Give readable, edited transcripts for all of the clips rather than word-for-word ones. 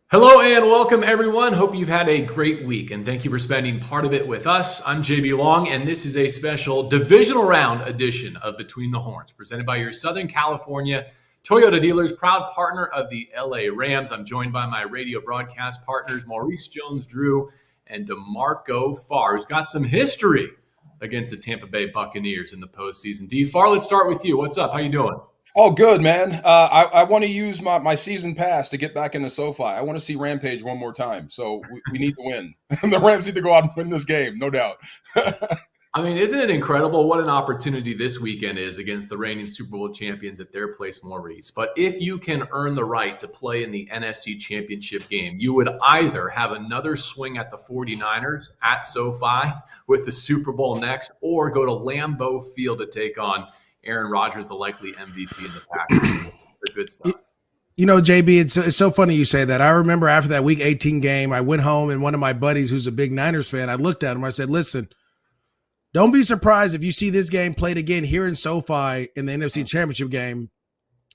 Hello and welcome, everyone. Hope you've had a great week, and thank you for spending part of it with us. I'm JB Long, and this is a special divisional round edition of Between the Horns, presented by your Southern California Toyota dealers, proud partner of the LA Rams. I'm joined by my radio broadcast partners, Maurice Jones-Drew and DeMarco Farr, who's got some history against the Tampa Bay Buccaneers in the postseason. D. Farr, let's start with you. What's up? How you doing? Oh, good, man. I want to use my season pass to get back into SoFi. I want to see Rampage one more time. So we need to win. The Rams need to go out and win this game, no doubt. I mean, isn't it incredible what an opportunity this weekend is against the reigning Super Bowl champions at their place, Maurice? But if you can earn the right to play in the NFC Championship game, you would either have another swing at the 49ers at SoFi with the Super Bowl next, or go to Lambeau Field to take on Aaron Rodgers, the likely MVP in the Packers. The good stuff. You know, JB, it's so funny you say that. I remember after that Week 18 game, I went home and one of my buddies who's a big Niners fan, I looked at him, I said, listen, don't be surprised if you see this game played again here in SoFi in the NFC Championship game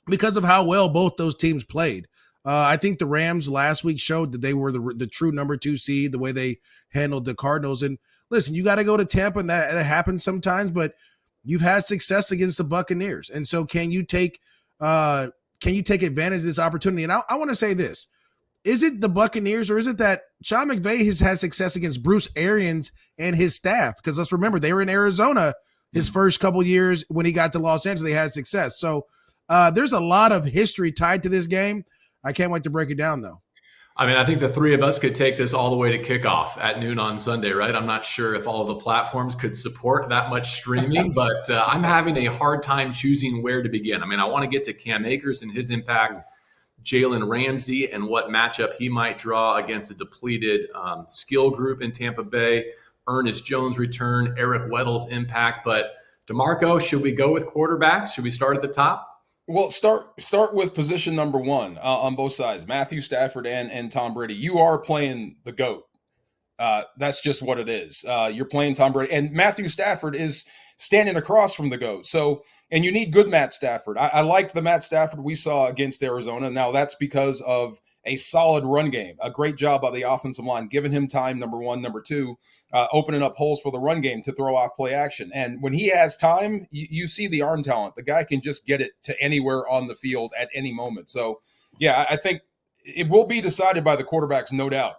because of how well both those teams played. I think the Rams last week showed that they were the true number 2 seed, the way they handled the Cardinals. And listen, you got to go to Tampa, and that happens sometimes, but you've had success against the Buccaneers. And so can you take advantage of this opportunity? And I want to say this. Is it the Buccaneers, or is it that Sean McVay has had success against Bruce Arians and his staff? Because let's remember, they were in Arizona his first couple years. When he got to Los Angeles, they had success. So there's a lot of history tied to this game. I can't wait to break it down, though. I mean, I think the three of us could take this all the way to kickoff at noon on Sunday, right? I'm not sure if all of the platforms could support that much streaming, but I'm having a hard time choosing where to begin. I mean, I want to get to Cam Akers and his impact, Jalen Ramsey and what matchup he might draw against a depleted skill group in Tampa Bay, Ernest Jones' return, Eric Weddle's impact. But DeMarco, should we go with quarterbacks? Should we start at the top? Well, start with position number 1 on both sides, Matthew Stafford and Tom Brady. You are playing the GOAT. That's just what it is. You're playing Tom Brady, and Matthew Stafford is standing across from the GOAT. So, and you need good Matt Stafford. I like the Matt Stafford we saw against Arizona. Now, that's because of a solid run game, a great job by the offensive line, giving him time, number 1. Number 2, opening up holes for the run game to throw off play action. And when he has time, you see the arm talent. The guy can just get it to anywhere on the field at any moment. So, yeah, I think it will be decided by the quarterbacks, no doubt.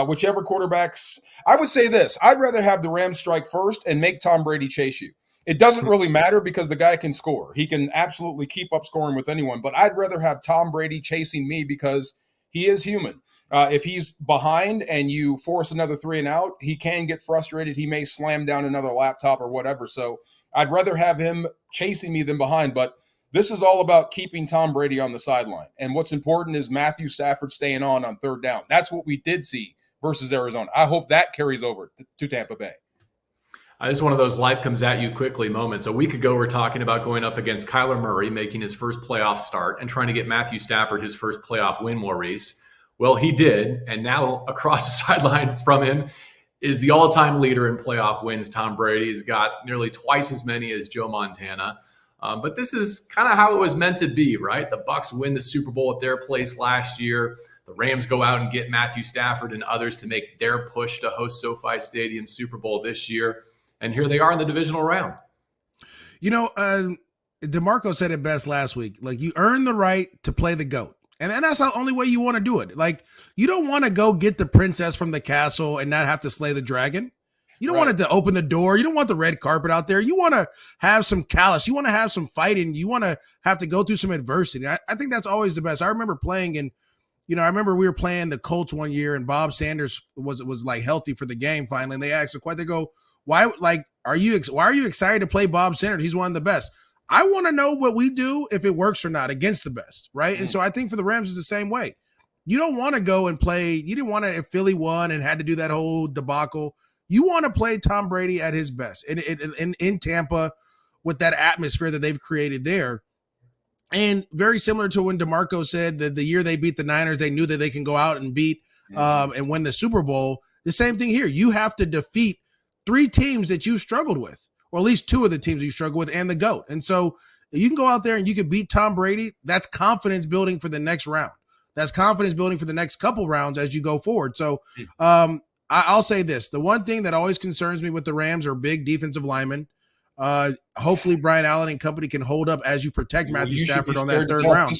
Whichever quarterbacks, I would say this, I'd rather have the Rams strike first and make Tom Brady chase you. It doesn't really matter because the guy can score. He can absolutely keep up scoring with anyone, but I'd rather have Tom Brady chasing me because he is human. If he's behind and you force another 3 and out, he can get frustrated. He may slam down another laptop or whatever. So I'd rather have him chasing me than behind, but this is all about keeping Tom Brady on the sideline. And what's important is Matthew Stafford staying on third down. That's what we did see versus Arizona. I hope that carries over to Tampa Bay. This is one of those life comes at you quickly moments. A week ago, we're talking about going up against Kyler Murray, making his first playoff start and trying to get Matthew Stafford his first playoff win, Maurice. Well, he did. And now across the sideline from him is the all-time leader in playoff wins, Tom Brady. He's got nearly twice as many as Joe Montana. But this is kind of how it was meant to be, right? The Bucs win the Super Bowl at their place last year. The Rams go out and get Matthew Stafford and others to make their push to host SoFi Stadium Super Bowl this year. And here they are in the divisional round. You know, DeMarco said it best last week. Like, you earn the right to play the GOAT. And that's the only way you want to do it. Like, you don't want to go get the princess from the castle and not have to slay the dragon. You don't want it to open the door. You don't want the red carpet out there. You want to have some callous. You want to have some fighting. You want to have to go through some adversity. I think that's always the best. I remember playing I remember we were playing the Colts one year and Bob Sanders was like healthy for the game finally. And they asked the question, they go, why are you excited to play Bob Sanders? He's one of the best. I want to know what we do if it works or not against the best, right? And so I think for the Rams, it's the same way. You don't want to go and play. You didn't want to, if Philly won and had to do that whole debacle. You want to play Tom Brady at his best in Tampa with that atmosphere that they've created there. And very similar to when DeMarco said that the year they beat the Niners, they knew that they can go out and beat and win the Super Bowl. The same thing here. You have to defeat 3 teams that you've struggled with, or at least 2 of the teams you struggle with, and the GOAT. And so you can go out there and you can beat Tom Brady. That's confidence building for the next round. that's confidence building for the next couple rounds as you go forward. So I'll say this. The one thing that always concerns me with the Rams are big defensive linemen. Hopefully Brian Allen and company can hold up as you protect Matthew Stafford on that third round.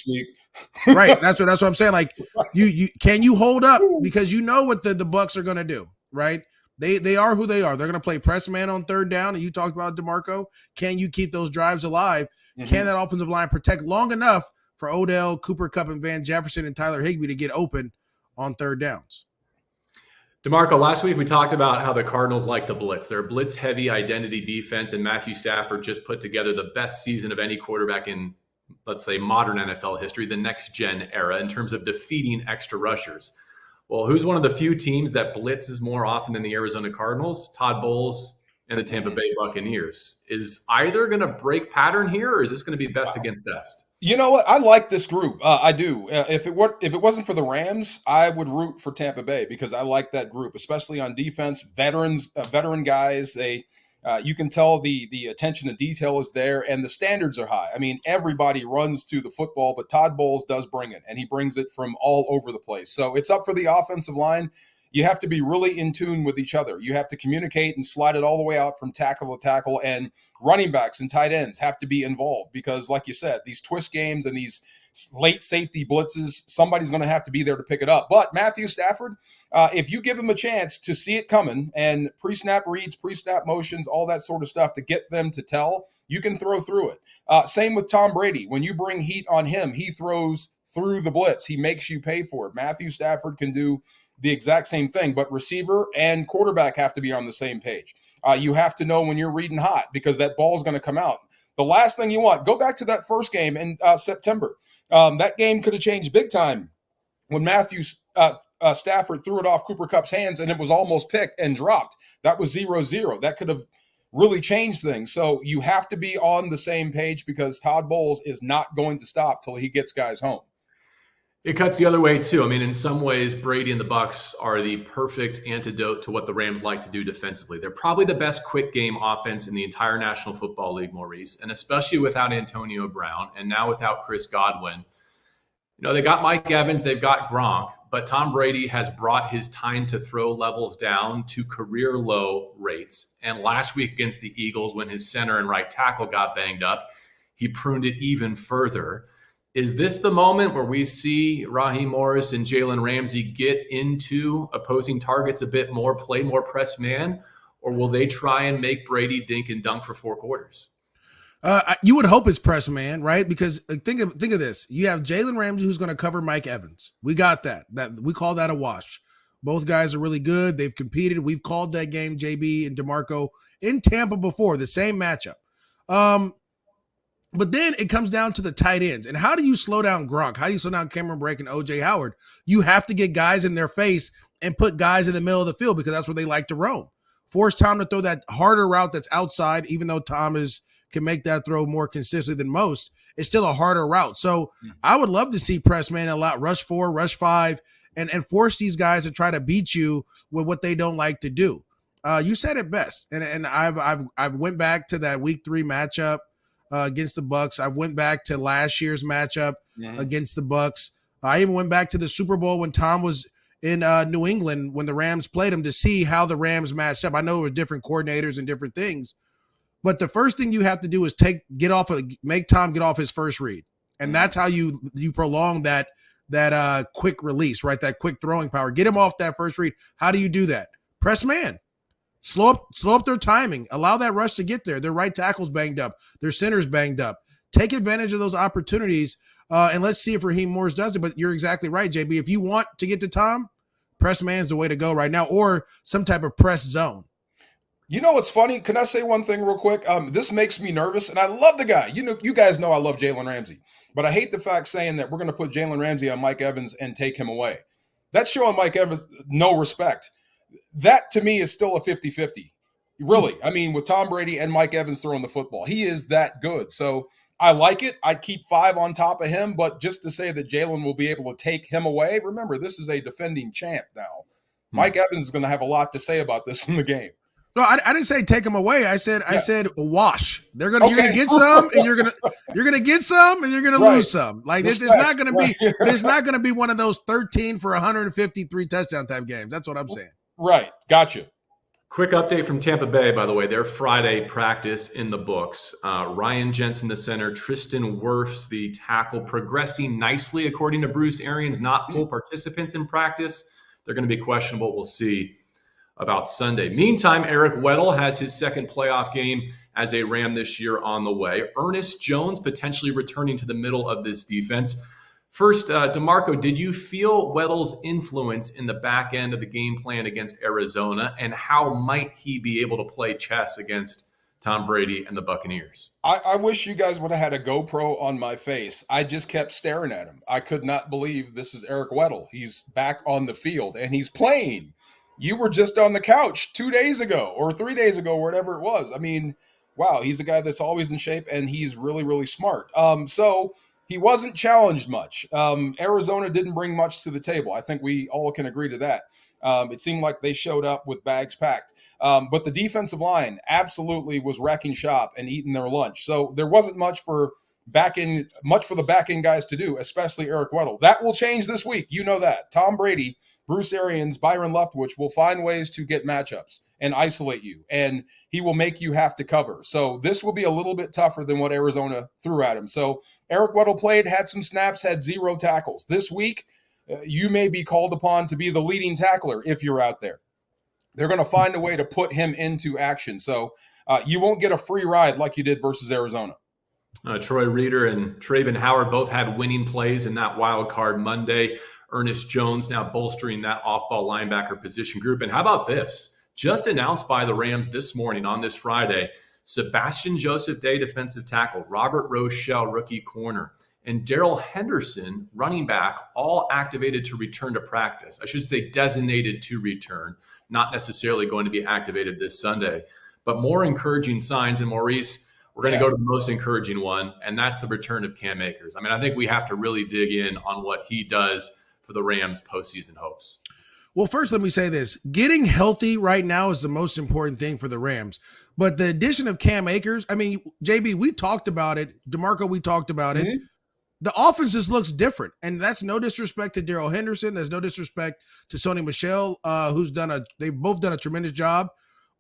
Right. That's what I'm saying. Like you can you hold up, because you know what the Bucs are going to do, right? They are who they are. They're going to play press man on third down. And you talked about DeMarco. Can you keep those drives alive? Mm-hmm. Can that offensive line protect long enough for Odell, Cooper Kupp, and Van Jefferson and Tyler Higbee to get open on third downs? DeMarco, last week we talked about how the Cardinals like to blitz. They're a blitz-heavy identity defense, and Matthew Stafford just put together the best season of any quarterback in, let's say, modern NFL history, the next-gen era, in terms of defeating extra rushers. Well, who's one of the few teams that blitzes more often than the Arizona Cardinals? Todd Bowles and the Tampa Bay Buccaneers. Is either going to break pattern here, or is this going to be best against best? You know what? I like this group. I do. If it wasn't for the Rams, I would root for Tampa Bay, because I like that group, especially on defense. Veteran guys. You can tell the attention to detail is there, and the standards are high. I mean, everybody runs to the football, but Todd Bowles does bring it, and he brings it from all over the place. So it's up for the offensive line. You have to be really in tune with each other. You have to communicate and slide it all the way out from tackle to tackle, and running backs and tight ends have to be involved, because, like you said, these twist games and these late safety blitzes, somebody's going to have to be there to pick it up. But Matthew Stafford, if you give him a chance to see it coming and pre-snap reads, pre-snap motions, all that sort of stuff to get them to tell, you can throw through it. Same with Tom Brady. When you bring heat on him, he throws through the blitz. He makes you pay for it. Matthew Stafford can do the exact same thing, but receiver and quarterback have to be on the same page. You have to know when you're reading hot, because that ball is going to come out. The last thing you want, go back to that first game in September. That game could have changed big time when Matthew Stafford threw it off Cooper Kupp's hands and it was almost picked and dropped. That was 0-0. That could have really changed things. So you have to be on the same page, because Todd Bowles is not going to stop till he gets guys home. It cuts the other way, too. I mean, in some ways, Brady and the Bucs are the perfect antidote to what the Rams like to do defensively. They're probably the best quick game offense in the entire National Football League, Maurice, and especially without Antonio Brown and now without Chris Godwin. You know, they got Mike Evans, they've got Gronk, but Tom Brady has brought his time to throw levels down to career low rates. And last week against the Eagles, when his center and right tackle got banged up, he pruned it even further. Is this the moment where we see Raheem Morris and Jalen Ramsey get into opposing targets a bit more, play more press man, or will they try and make Brady dink and dunk for 4 quarters? You would hope it's press man, right? Because think of this. You have Jalen Ramsey, who's going to cover Mike Evans. We got that. We call that a wash. Both guys are really good. They've competed. We've called that game, JB and DeMarco, in Tampa before, the same matchup. But then it comes down to the tight ends. And how do you slow down Gronk? How do you slow down Cameron Brake and O.J. Howard? You have to get guys in their face and put guys in the middle of the field, because that's where they like to roam. Force Tom to throw that harder route that's outside, even though Tom can make that throw more consistently than most. It's still a harder route. So I would love to see press man a lot, rush 4, rush 5, and force these guys to try to beat you with what they don't like to do. You said it best. And I've went back to that week 3 matchup against the Bucs. I went back to last year's matchup against the Bucs. I even went back to the Super Bowl when Tom was in New England, when the Rams played him, to see how the Rams matched up. I know it was different coordinators and different things, but the first thing you have to do is make Tom get off his first read, and that's how you prolong that quick release, right? That quick throwing power. Get him off that first read. How do you do that? Press man. Slow up their timing. Allow that rush to get there. Their right tackle's banged up. Their center's banged up. Take advantage of those opportunities, and let's see if Raheem Morris does it. But you're exactly right, JB. If you want to get to Tom, press man's the way to go right now, or some type of press zone. You know what's funny? Can I say one thing real quick? This makes me nervous, and I love the guy. You guys know I love Jalen Ramsey, but I hate the fact saying that we're going to put Jalen Ramsey on Mike Evans and take him away. That's showing Mike Evans no respect. That, to me, is still a 50-50. Really. I mean, with Tom Brady and Mike Evans throwing the football, he is that good. So I like it. I'd keep 5 on top of him, but just to say that Jalen will be able to take him away, remember, this is a defending champ now. Mike Evans is going to have a lot to say about this in the game. No, I didn't say take them away. I said wash. You're gonna get some, and you're gonna get some, and you're gonna lose some. Like it's not gonna be it's not gonna be one of those 13 for 153 touchdown type games. That's what I'm saying. Right, gotcha. Quick update from Tampa Bay, by the way. Their Friday practice in the books. Ryan Jensen, the center, Tristan Wirfs, the tackle, progressing nicely according to Bruce Arians. Not full participants in practice. They're going to be questionable. We'll see about Sunday. Meantime, Eric Weddle has his second playoff game as a Ram this year on the way. Ernest Jones potentially returning to the middle of this defense. First, DeMarco, did you feel Weddle's influence in the back end of the game plan against Arizona, and how might he be able to play chess against Tom Brady and the Buccaneers? I wish you guys would have had a GoPro on my face. I just kept staring at him. I could not believe this is Eric Weddle. He's back on the field, and he's playing. You were just on the couch 2 days ago or 3 days ago, whatever it was. I mean, wow, he's a guy that's always in shape, and he's really, really smart. So he wasn't challenged much. Arizona didn't bring much to the table. I think we all can agree to that. It seemed like they showed up with bags packed. But the defensive line absolutely was wrecking shop and eating their lunch. So there wasn't much for the back end guys to do, especially Eric Weddle. That will change this week. You know that. Tom Brady, Bruce Arians, Byron Leftwich will find ways to get matchups and isolate you, and he will make you have to cover. So this will be a little bit tougher than what Arizona threw at him. So Eric Weddle played, had some snaps, had 0 tackles. This week, you may be called upon to be the leading tackler if you're out there. They're going to find a way to put him into action. So you won't get a free ride like you did versus Arizona. Troy Reeder and Traven Howard both had winning plays in that wild card Monday. Ernest Jones now bolstering that off-ball linebacker position group. And how about this? Just announced by the Rams this morning on this Friday, Sebastian Joseph Day, defensive tackle, Robert Rochelle, rookie corner, and Darrell Henderson, running back, all activated to return to practice. I should say designated to return, not necessarily going to be activated this Sunday. But more encouraging signs, and Maurice, we're going to go to the most encouraging one, and that's the return of Cam Akers. I mean, I think we have to really dig in on what he does for the Rams' postseason hopes. Well, first, let me say this. Getting healthy right now is the most important thing for the Rams. But the addition of Cam Akers, I mean, JB, we talked about it. DeMarco, we talked about it. The offense just looks different. And that's no disrespect to Darrell Henderson. There's no disrespect to Sony Michel, they've both done a tremendous job.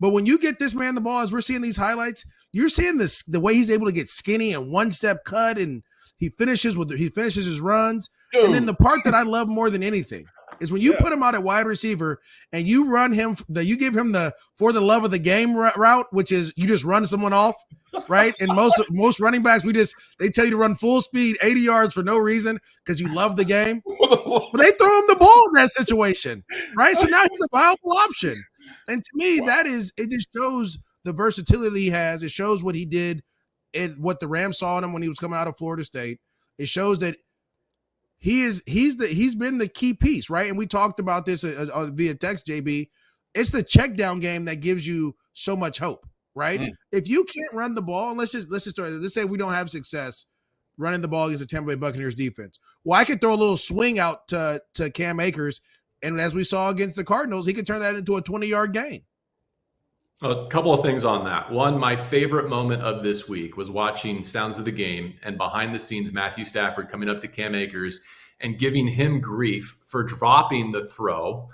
But when you get this man the ball, as we're seeing these highlights, you're seeing this, the way he's able to get skinny and one-step cut, and he finishes his runs. Dude. And then the part that I love more than anything is when you put him out at wide receiver and you run him, you give him the for the love of the game route, which is you just run someone off, right? And most running backs, they tell you to run full speed 80 yards for no reason because you love the game. But they throw him the ball in that situation, right? So now he's a viable option. And to me, it just shows the versatility he has. It shows what he did and what the Rams saw in him when he was coming out of Florida State. It shows that he's been the key piece, right? And we talked about this via text, JB. It's the check down game that gives you so much hope, right? If you can't run the ball, let's say we don't have success running the ball against the Tampa Bay Buccaneers defense. Well, I could throw a little swing out to Cam Akers, and as we saw against the Cardinals, he could turn that into a 20-yard gain. A couple of things on that. One, my favorite moment of this week was watching Sounds of the Game, and behind the scenes, Matthew Stafford coming up to Cam Akers and giving him grief for dropping the throw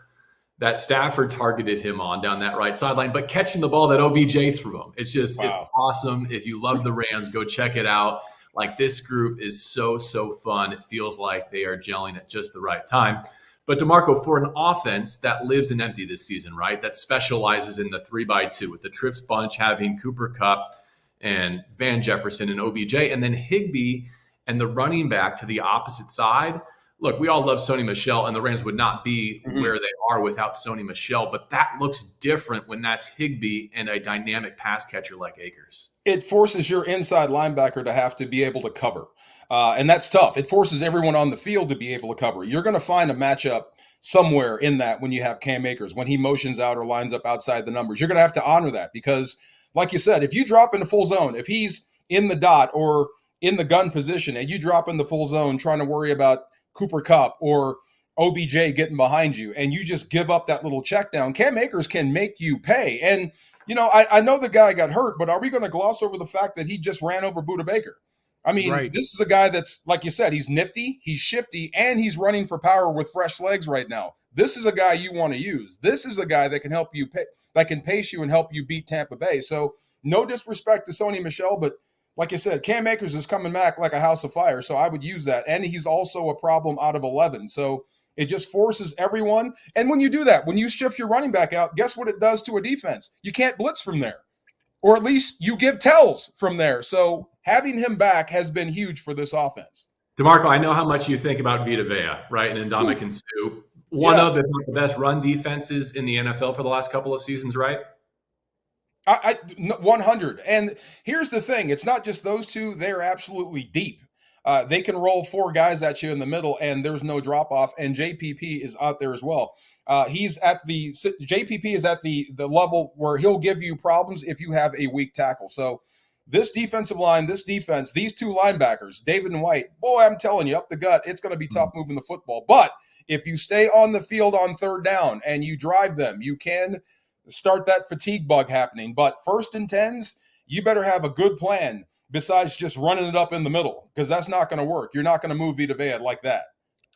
that Stafford targeted him on down that right sideline, but catching the ball that OBJ threw him. It's just, It's awesome. If you love the Rams, go check it out. Like, this group is so fun. It feels like they are gelling at just the right time. But DeMarco, for an offense that lives in empty this season, right, that specializes in the 3x2 with the trips bunch having Cooper Kupp and Van Jefferson and OBJ, and then Higbee and the running back to the opposite side. Look, we all love Sony Michel, and the Rams would not be where they are without Sony Michel, but that looks different when that's Higbee and a dynamic pass catcher like Akers. It forces your inside linebacker to have to be able to cover. And that's tough. It forces everyone on the field to be able to cover. You're going to find a matchup somewhere in that when you have Cam Akers, when he motions out or lines up outside the numbers. You're going to have to honor that because, like you said, if you drop into full zone, if he's in the dot or in the gun position and you drop in the full zone trying to worry about Cooper Kupp or OBJ getting behind you and you just give up that little check down, Cam Akers can make you pay. And I know the guy got hurt, but are we going to gloss over the fact that he just ran over Buda Baker? I mean, Right. This is a guy that's, like you said, he's nifty, he's shifty, and he's running for power with fresh legs right now. This is a guy you want to use. This is a guy that can help you, that can pace you and help you beat Tampa Bay. So no disrespect to Sony Michel, but like I said, Cam Akers is coming back like a house of fire. So I would use that. And he's also a problem out of 11. So it just forces everyone. And when you do that, when you shift your running back out, guess what it does to a defense? You can't blitz from there. Or at least you give tells from there. So having him back has been huge for this offense. DeMarco, I know how much you think about Vita Vea, right? And Ndamukong Suh. One of, if not the best run defenses in the NFL for the last couple of seasons, right? 100. And here's the thing. It's not just those two. They're absolutely deep. They can roll 4 guys at you in the middle, and there's no drop off. And JPP is out there as well. JPP is at the level where he'll give you problems if you have a weak tackle. So this defensive line, this defense, these 2 linebackers, David and White, boy, I'm telling you, up the gut, it's going to be tough moving the football. But if you stay on the field on 3rd down and you drive them, you can start that fatigue bug happening. But 1st and 10s, you better have a good plan besides just running it up in the middle, because that's not going to work. You're not going to move Vita Vea like that.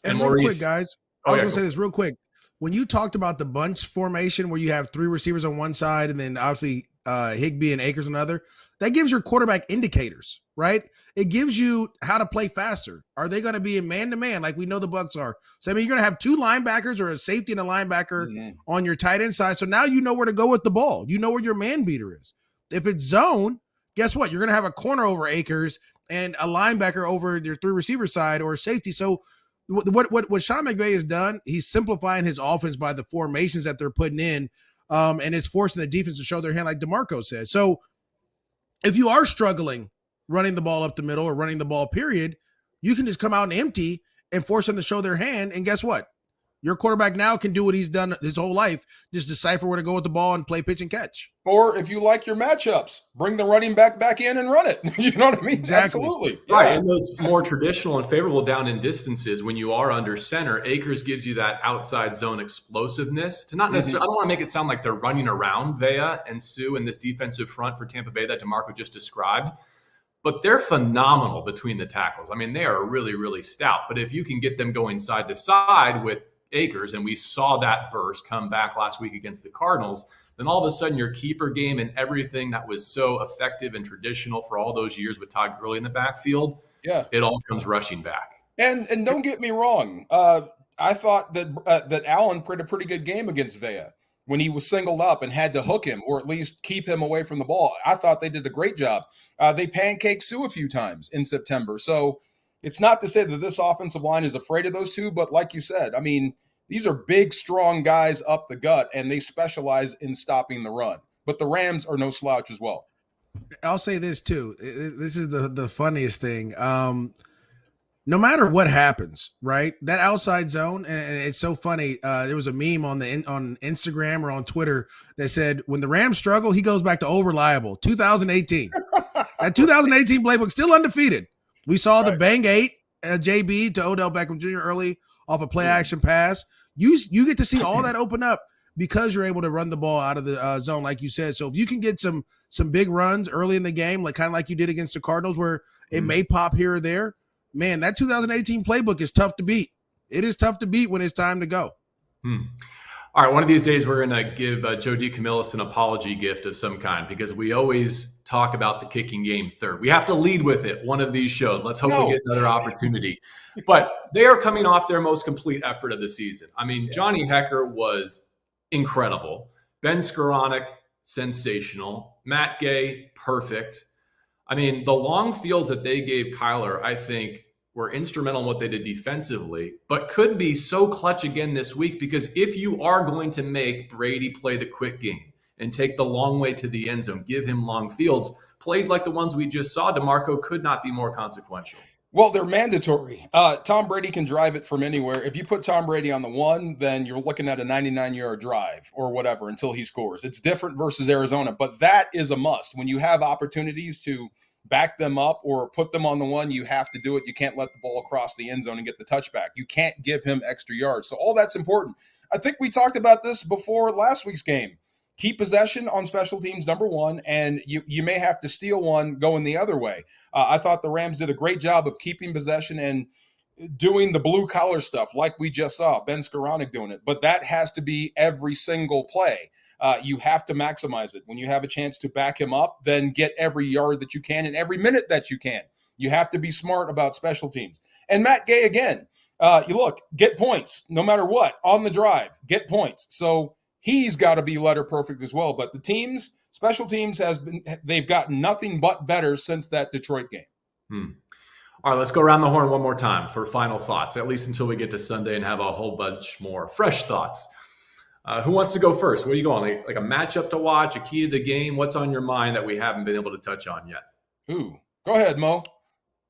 And real quick, guys, I was going to say this real quick. When you talked about the bunch formation where you have 3 receivers on one side and then obviously Higbee and Akers on another, that gives your quarterback indicators, right? It gives you how to play faster. Are they going to be in man-to-man like we know the Bucs are? So, I mean, you're going to have 2 linebackers or a safety and a linebacker on your tight end side. So now you know where to go with the ball. You know where your man beater is. If it's zone, guess what? You're going to have a corner over Akers and a linebacker over your 3 receiver side or safety. So what Sean McVay has done, he's simplifying his offense by the formations that they're putting in, and it's forcing the defense to show their hand, like DeMarco said. So if you are struggling running the ball up the middle or running the ball, period, you can just come out and empty and force them to show their hand. And guess what? Your quarterback now can do what he's done his whole life, just decipher where to go with the ball and play pitch and catch. Or if you like your matchups, bring the running back in and run it. You know what I mean? Exactly. Absolutely. Right. And those more traditional and favorable down and distances, when you are under center, Akers gives you that outside zone explosiveness to not necessarily, I don't want to make it sound like they're running around Vea and Suh in this defensive front for Tampa Bay that DeMarco just described, but they're phenomenal between the tackles. I mean, they are really, really stout. But if you can get them going side to side with Akers, and we saw that burst come back last week against the Cardinals, then all of a sudden your keeper game and everything that was so effective and traditional for all those years with Todd Gurley in the backfield, it all comes rushing back. And don't get me wrong, I thought that Allen played a pretty good game against Vea when he was singled up and had to hook him or at least keep him away from the ball. I thought they did a great job. They pancaked Suh a few times in September. So it's not to say that this offensive line is afraid of those two, but like you said, I mean, these are big, strong guys up the gut, and they specialize in stopping the run. But the Rams are no slouch as well. I'll say this, too. This is the funniest thing. No matter what happens, right, that outside zone, and it's so funny, there was a meme on Instagram or on Twitter that said, when the Rams struggle, he goes back to old reliable, 2018. That 2018 playbook still undefeated. We saw the bang 8 JB to Odell Beckham Jr. early off a play action pass. You get to see all that open up because you're able to run the ball out of the zone, like you said. So if you can get some big runs early in the game, like kind of like you did against the Cardinals, where it may pop here or there, man, that 2018 playbook is tough to beat. It is tough to beat when it's time to go. All right, one of these days we're going to give Joe DeCamillis an apology gift of some kind, because we always talk about the kicking game third. We have to lead with it one of these shows. Let's hope we get another opportunity. But they are coming off their most complete effort of the season. I mean, Johnny Hecker was incredible. Ben Skoranek, sensational. Matt Gay, perfect. I mean, the long fields that they gave Kyler, I think, were instrumental in what they did defensively, but could be so clutch again this week, because if you are going to make Brady play the quick game and take the long way to the end zone, give him long fields, plays like the ones we just saw, DeMarco, could not be more consequential. Well, they're mandatory. Tom Brady can drive it from anywhere. If you put Tom Brady on the 1, then you're looking at a 99-yard drive or whatever until he scores. It's different versus Arizona, but that is a must. When you have opportunities to back them up or put them on the 1, you have to do it. You can't let the ball cross the end zone and get the touchback. You can't give him extra yards. So all that's important. I think we talked about this before last week's game. keep possession on special teams, number one, and you may have to steal one going the other way. I thought the Rams did a great job of keeping possession and doing the blue-collar stuff like we just saw, Ben Skoranek doing it. But that has to be every single play. You have to maximize it. When you have a chance to back him up, then get every yard that you can and every minute that you can. You have to be smart about special teams. And Matt Gay, again, get points no matter what on the drive, get points. So he's got to be letter perfect as well. But the teams, special teams they've gotten nothing but better since that Detroit game. All right, let's go around the horn one more time for final thoughts, at least until we get to Sunday and have a whole bunch more fresh thoughts. Who wants to go first? Where are you going? Like a matchup to watch, a key to the game? What's on your mind that we haven't been able to touch on yet? Ooh, go ahead, Mo.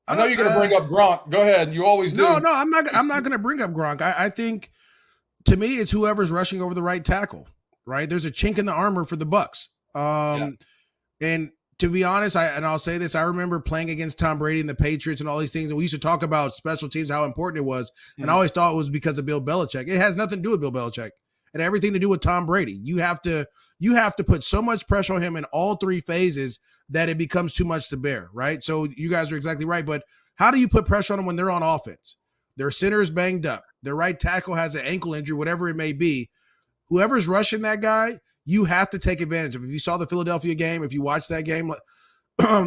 I know you're going to bring up Gronk. Go ahead. You always do. No, I'm not going to bring up Gronk. I think, to me, it's whoever's rushing over the right tackle, right? There's a chink in the armor for the Bucs. And to be honest, I'll say this, I remember playing against Tom Brady and the Patriots and all these things, and we used to talk about special teams, how important it was, and I always thought it was because of Bill Belichick. It has nothing to do with Bill Belichick and everything to do with Tom Brady. You have to put so much pressure on him in all three phases that it becomes too much to bear, right? So you guys are exactly right, but how do you put pressure on them when they're on offense? Their center is banged up. Their right tackle has an ankle injury, whatever it may be. Whoever's rushing that guy, you have to take advantage of it. If you saw the Philadelphia game, if you watched that game,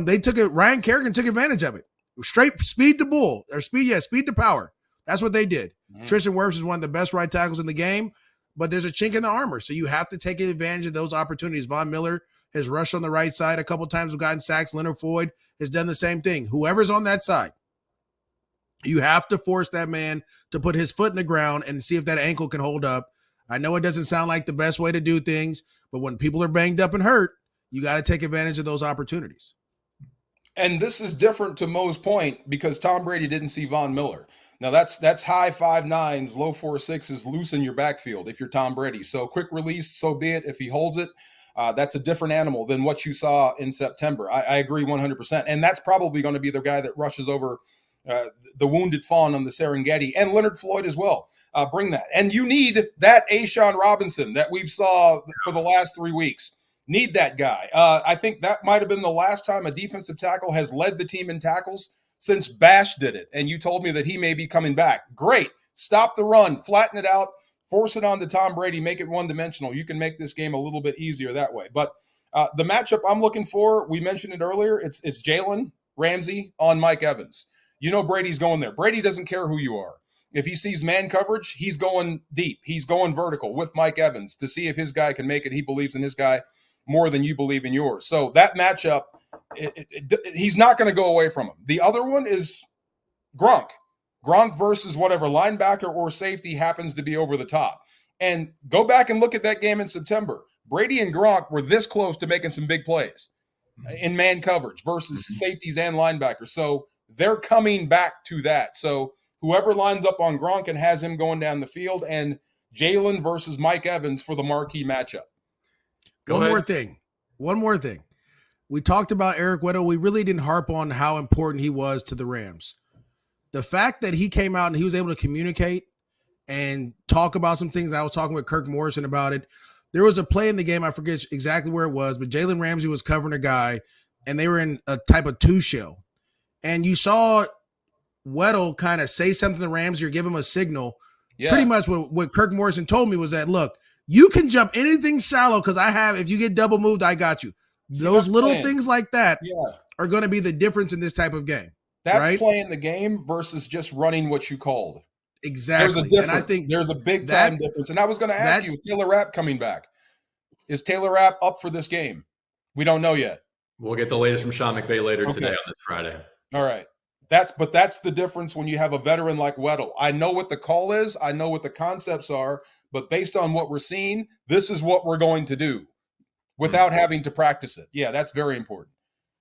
they took it. Ryan Kerrigan took advantage of it. Straight speed to bull, or speed to power. That's what they did. Tristan Wirfs is one of the best right tackles in the game, but there's a chink in the armor, so you have to take advantage of those opportunities. Von Miller has rushed on the right side a couple times, we've gotten sacks. Leonard Floyd has done the same thing. Whoever's on that side, you have to force that man to put his foot in the ground and see if that ankle can hold up. I know it doesn't sound like the best way to do things, but when people are banged up and hurt, you got to take advantage of those opportunities. And this is different to Mo's point because Tom Brady didn't see Von Miller. Now that's high 5'9s, low 4'6s, loose in your backfield if you're Tom Brady. So quick release, so be it. If he holds it, that's a different animal than what you saw in September. I agree 100%. And that's probably going to be the guy that rushes over the wounded fawn on the Serengeti, and Leonard Floyd as well. Bring that. And you need that Ashawn Robinson that we've saw for the last 3 weeks. Need that guy. I think that might have been the last time a defensive tackle has led the team in tackles since Bash did it. And you told me that he may be coming back. Great. Stop the run, flatten it out, force it on to Tom Brady, make it one-dimensional. You can make this game a little bit easier that way. But the matchup I'm looking for, we mentioned it earlier, it's Jalen Ramsey on Mike Evans. You know Brady's going there. Brady doesn't care who you are. If he sees man coverage, he's going deep. He's going vertical with Mike Evans to see if his guy can make it. He believes in his guy more than you believe in yours. So that matchup, he's not going to go away from him. The other one is Gronk. Gronk versus whatever linebacker or safety happens to be over the top. And go back and look at that game in September. Brady and Gronk were this close to making some big plays in man coverage versus safeties and linebackers. So they're coming back to that. So whoever lines up on Gronk and has him going down the field, and Jalen versus Mike Evans for the marquee matchup. One more thing. We talked about Eric Weddle. We really didn't harp on how important he was to the Rams. The fact that he came out and he was able to communicate and talk about some things. I was talking with Kirk Morrison about it. There was a play in the game, I forget exactly where it was, but Jalen Ramsey was covering a guy, and they were in a type of two shell. And you saw Weddle kind of say something to Ramsey or give him a signal. Yeah. Pretty much what Kirk Morrison told me was that, look, you can jump anything shallow because if you get double moved, I got you. Those little things like that are going to be the difference in this type of game. That's right? Playing the game versus just running what you called. Exactly. There's a difference. And I think there's a big time difference. And I was going to ask you, is Taylor Rapp coming back? Is Taylor Rapp up for this game? We don't know yet. We'll get the latest from Sean McVay later today on this Friday. All right. That's the difference when you have a veteran like Weddle. I know what the call is. I know what the concepts are. But based on what we're seeing, this is what we're going to do without having to practice it. Yeah, that's very important.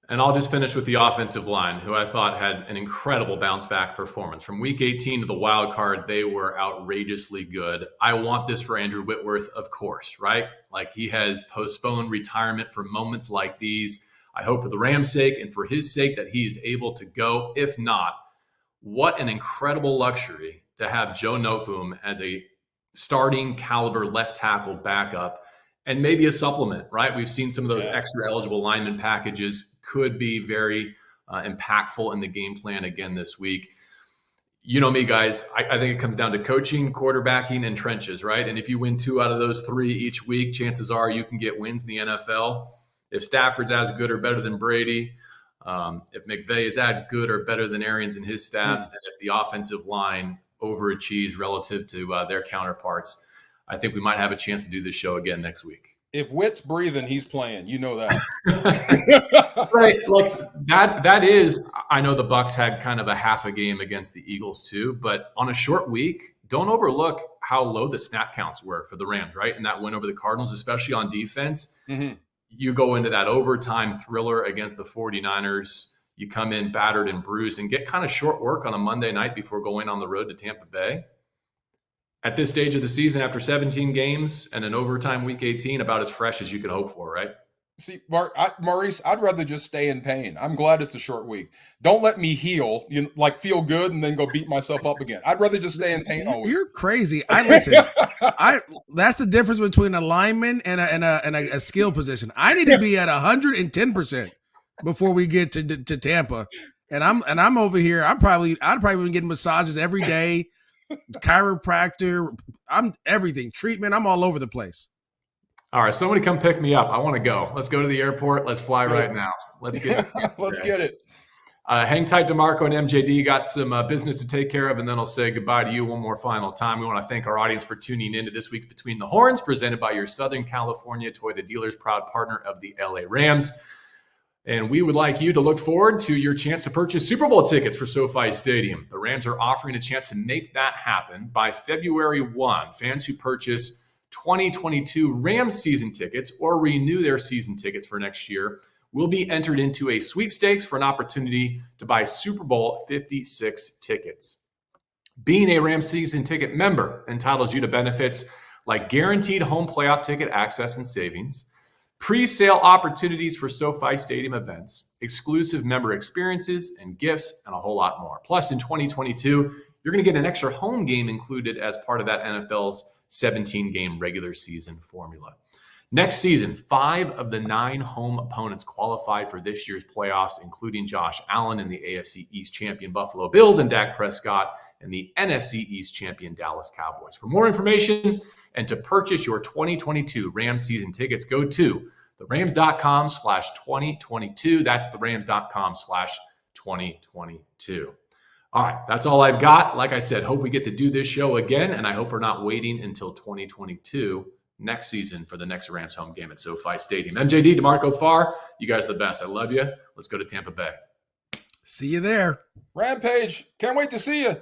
And I'll just finish with the offensive line, who I thought had an incredible bounce-back performance. From Week 18 to the wild card, they were outrageously good. I want this for Andrew Whitworth, of course, right? Like, he has postponed retirement for moments like these. I hope for the Rams' sake and for his sake that he's able to go. If not, what an incredible luxury to have Joe Noteboom as a starting caliber left tackle backup. and maybe a supplement, right? We've seen some of those Yeah. extra eligible lineman packages could be very impactful in the game plan again this week. You know me, guys, I think it comes down to coaching, quarterbacking, and trenches, right? And if you win 2 out of those 3 each week, chances are you can get wins in the NFL. If Stafford's as good or better than Brady, if McVay is as good or better than Arians and his staff, and if the offensive line overachieves relative to their counterparts, I think we might have a chance to do this show again next week. If Witt's breathing, he's playing. You know that. Right. Like that is, I know the Bucs had kind of a half a game against the Eagles too, but on a short week, don't overlook how low the snap counts were for the Rams, right? And that win over the Cardinals, especially on defense. Mm-hmm. You go into that overtime thriller against the 49ers. You come in battered and bruised and get kind of short work on a Monday night before going on the road to Tampa Bay. At this stage of the season, after 17 games and an overtime week 18, about as fresh as you could hope for, right? See, Maurice, I'd rather just stay in pain. I'm glad it's a short week. Don't let me heal, feel good and then go beat myself up again. I'd rather just stay in pain all week. You're crazy. That's the difference between a lineman and a skill position. I need to be at 110% before we get to Tampa, and I'm over here. I'd probably been getting massages every day, chiropractor. I'm everything, treatment. I'm all over the place. All right, somebody come pick me up. I want to go. Let's go to the airport. Let's fly right now. Let's get it. Let's get it. Hang tight, DeMarco and MJD. Got some business to take care of, and then I'll say goodbye to you one more final time. We want to thank our audience for tuning in to this week's Between the Horns, presented by your Southern California Toyota dealers, proud partner of the LA Rams. And we would like you to look forward to your chance to purchase Super Bowl tickets for SoFi Stadium. The Rams are offering a chance to make that happen by February 1. Fans who purchase 2022 Rams season tickets or renew their season tickets for next year will be entered into a sweepstakes for an opportunity to buy Super Bowl 56 tickets. Being a Rams season ticket member entitles you to benefits like guaranteed home playoff ticket access and savings, pre-sale opportunities for SoFi Stadium events, exclusive member experiences and gifts, and a whole lot more. Plus, in 2022, you're going to get an extra home game included as part of that NFL's 17-game regular season formula. Next season, 5 of the 9 home opponents qualified for this year's playoffs, including Josh Allen and the AFC East champion Buffalo Bills and Dak Prescott and the NFC East champion Dallas Cowboys. For more information and to purchase your 2022 Rams season tickets, go to therams.com/2022. That's therams.com/2022. All right, that's all I've got. Like I said, hope we get to do this show again, and I hope we're not waiting until 2022 next season for the next Rams home game at SoFi Stadium. MJD, DeMarco Farr, you guys are the best. I love you. Let's go to Tampa Bay. See you there. Rampage. Can't wait to see you.